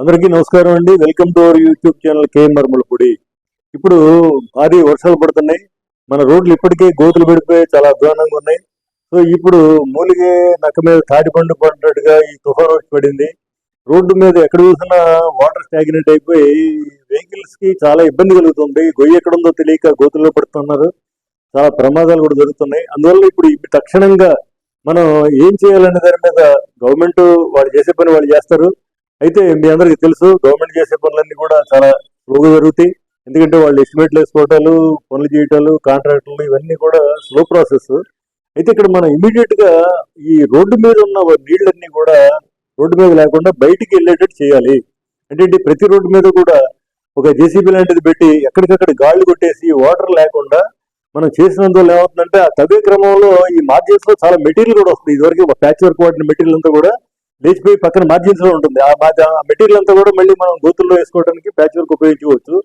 అందరికీ నమస్కారం అండి. Welcome to our YouTube channel KMR Mulapudi. ఇప్పుడు భారీ వర్షాలు పడుతున్నాయి. మన రోడ్లు ఇప్పటికే గోతులు పడిపోయి చాలా అధ్వానంగా ఉన్నాయి. సో ఇప్పుడు మూలిగే నక్క మీద తాడిపండు పడినట్టుగా ఈ తుఫాను వచ్చి పడింది. రోడ్డు మీద ఎక్కడ చూసినా వాటర్ స్టాగ్నెంట్ అయిపోయి వెహికల్స్ కి చాలా ఇబ్బంది కలుగుతుంది. గొయ్యి ఎక్కడ ఉందో తెలియక గోతుల్లో పడుతున్నారు. చాలా ప్రమాదాలు కూడా జరుగుతున్నాయి. అందువల్ల ఇప్పుడు తక్షణంగా మనం ఏం చేయాలనే దాని మీద గవర్నమెంట్ వాళ్ళు చేసే పని వాళ్ళు చేస్తారు. అయితే మీ అందరికీ తెలుసు, గవర్నమెంట్ చేసే పనులన్నీ కూడా చాలా స్లోగా జరుగుతాయి. ఎందుకంటే వాళ్ళు ఎస్టిమేట్లు వేసుకోవటాలు, పనులు చేయటాలు, కాంట్రాక్టులు ఇవన్నీ కూడా స్లో ప్రాసెస్. అయితే ఇక్కడ మనం ఇమీడియట్ గా ఈ రోడ్డు మీద ఉన్న నీళ్ళన్నీ కూడా రోడ్డు మీద లేకుండా బయటికి వెళ్ళేటట్టు చేయాలి. అంటే ప్రతి రోడ్డు మీద కూడా ఒక జేసీబీ లాంటిది పెట్టి ఎక్కడికక్కడ గాళ్ళు కొట్టేసి వాటర్ లేకుండా మనం చేసినందువల్ల ఏమవుతుందంటే ఆ తవ్వే క్రమంలో ఈ మార్జిన్స్ లో చాలా మెటీరియల్ కూడా వస్తుంది. ఇదివరకు ఒక ప్యాచ్ వర్క్ వాడిన మెటీరియల్ అంతా కూడా లేచిపోయి పక్కన మార్జిన్స్ లో ఉంటుంది. ఆ మెటీరియల్ అంతా కూడా మళ్ళీ మనం గోతుల్లో వేసుకోవడానికి ప్యాచ్ వర్క్ ఉపయోగించుకోవచ్చు.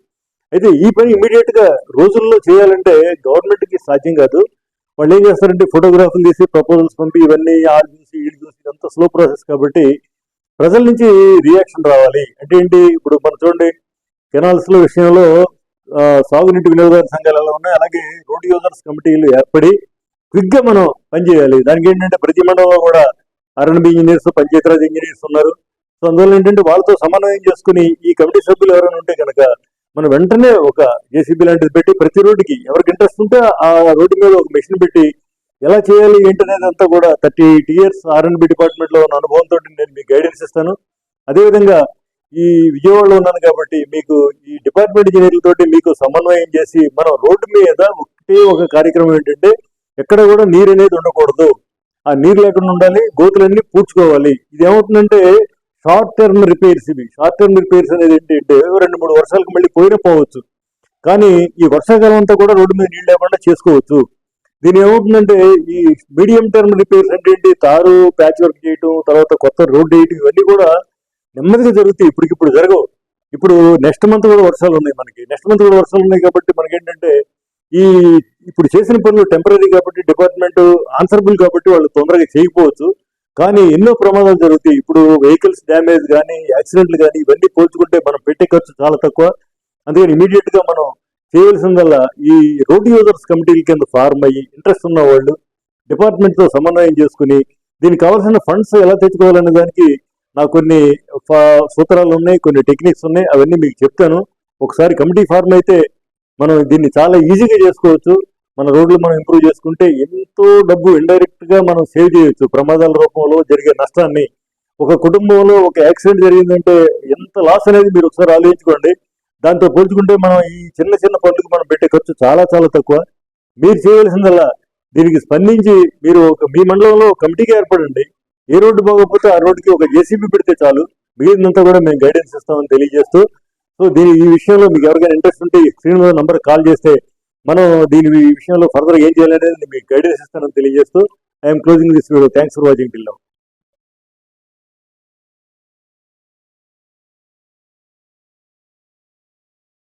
అయితే ఈ పని ఇమీడియట్ గా రోజుల్లో చేయాలంటే గవర్నమెంట్ కి సాధ్యం కాదు. వాళ్ళు ఏం చేస్తారంటే ఫోటోగ్రాఫ్లు తీసి ప్రపోజల్స్ పంపి ఇవన్నీ ఆళ్ళు చూసి వీళ్ళు చూసి ఇదంతా స్లో ప్రాసెస్. కాబట్టి ప్రజల నుంచి రియాక్షన్ రావాలి. అంటే ఏంటి, ఇప్పుడు మనం చూడండి కెనాల్స్ లో విషయంలో సాగునీటి వినియోగదారు సంఘాలు ఎలా ఉన్నాయి, అలాగే రోడ్ యూజర్స్ కమిటీలు ఏర్పడి క్విక్ గా మనం పనిచేయాలి. దానికి ఏంటంటే ప్రతి మండలంలో కూడా ఆర్ఎండ్బి ఇంజనీర్స్, పంచాయతీరాజ్ ఇంజనీర్స్ ఉన్నారు. సో అందువల్ల ఏంటంటే వాళ్ళతో సమన్వయం చేసుకుని ఈ కమిటీ సభ్యులు ఎవరైనా ఉంటే కనుక మనం వెంటనే ఒక జేసీబీ లాంటిది పెట్టి ప్రతి రోడ్డుకి ఎవరికి ఇంట్రెస్ట్ ఉంటే ఆ రోడ్డు మీద ఒక మెషిన్ పెట్టి ఎలా చేయాలి ఏంటనేది అంతా కూడా 38 years ఆర్ఎండ్బి డిపార్ట్మెంట్ లో ఉన్న అనుభవంతో నేను మీకు గైడెన్స్ ఇస్తాను. అదేవిధంగా ఈ విజయవాడలో ఉన్నాను కాబట్టి మీకు ఈ డిపార్ట్మెంట్ ఇంజనీర్లతోటి మీకు సమన్వయం చేసి మనం రోడ్డు మీద ఒకటే ఒక కార్యక్రమం ఏంటంటే ఎక్కడ కూడా నీరు అనేది ఉండకూడదు. ఆ నీరు లేకుండా ఉండాలి, గోతులన్నీ పూడ్చుకోవాలి. ఇది ఏమవుతుందంటే షార్ట్ టర్మ్ రిపేర్స్. ఇవి షార్ట్ టర్మ్ రిపేర్స్ అనేది ఏంటంటే 2-3 వర్షాలకు మళ్ళీ పోయినా పోవచ్చు, కానీ ఈ వర్షాకాలం అంతా కూడా రోడ్డు మీద నీళ్ళు లేకుండా చేసుకోవచ్చు. దీని ఏమవుతుందంటే ఈ మీడియం టర్మ్ రిపేర్స్ అంటే ఏంటి, తారు ప్యాచ్ వర్క్ చేయటం, తర్వాత కొత్త రోడ్డు వేయటం, ఇవన్నీ కూడా నెమ్మదిగా జరుగుతాయి. ఇప్పటికిప్పుడు జరగవు. ఇప్పుడు నెక్స్ట్ మంత్ కూడా వర్షాలు ఉన్నాయి. నెక్స్ట్ మంత్ కూడా వర్షాలు ఉన్నాయి కాబట్టి మనకేంటంటే ఈ ఇప్పుడు చేసిన పనులు టెంపరీ కాబట్టి డిపార్ట్మెంట్ ఆన్సరబుల్ కాబట్టి వాళ్ళు తొందరగా చేయకపోవచ్చు, కానీ ఎన్నో ప్రమాదాలు జరుగుతాయి. ఇప్పుడు వెహికల్స్ డ్యామేజ్ కానీ యాక్సిడెంట్లు కానీ ఇవన్నీ పోల్చుకుంటే మనం పెట్టే ఖర్చు చాలా తక్కువ. అందుకని ఇమీడియట్ గా మనం చేయవలసిందల్లా ఈ రోడ్ యూజర్స్ కమిటీల కింద ఫార్మ్ అయ్యి ఇంట్రెస్ట్ ఉన్న వాళ్ళు డిపార్ట్మెంట్ తో సమన్వయం చేసుకుని దీనికి కావాల్సిన ఫండ్స్ ఎలా తెచ్చుకోవాలనే దానికి నాకు కొన్ని సూత్రాలు ఉన్నాయి, కొన్ని టెక్నిక్స్ ఉన్నాయి. అవన్నీ మీకు చెప్తాను. ఒకసారి కమిటీ ఫార్మ్ అయితే మనం దీన్ని చాలా ఈజీగా చేసుకోవచ్చు. మన రోడ్లు మనం ఇంప్రూవ్ చేసుకుంటే ఎంతో డబ్బు ఇండైరెక్ట్ గా మనం సేవ్ చేయొచ్చు. ప్రమాదాల రూపంలో జరిగే నష్టాన్ని, ఒక కుటుంబంలో ఒక యాక్సిడెంట్ జరిగిందంటే ఎంత లాస్ అనేది మీరు ఒకసారి ఆలోచించుకోండి. దాంతో పోల్చుకుంటే మనం ఈ చిన్న చిన్న పనులకు మనం పెట్టే ఖర్చు చాలా చాలా తక్కువ. మీరు చేయవలసిందల్లా దీనికి స్పందించి మీరు మీ మండలంలో కమిటీగా ఏర్పడండి. ఏ రోడ్డు బాగోకపోతే ఆ రోడ్డుకి ఒక జేసీబీ పెడితే చాలు, మిగిలినంతా కూడా మేము గైడెన్స్ ఇస్తామని తెలియజేస్తూ, సో ఈ విషయంలో మీకు ఎవరికైనా ఇంట్రెస్ట్ ఉంటే స్క్రీన్ మీద నంబర్ కాల్ చేస్తే మనం దీని విషయంలో ఫర్దర్ ఏం చేయాలనేది మీకు గైడెన్స్ ఇస్తానని తెలియజేస్తూ I'm closing this video. Thanks for watching till now.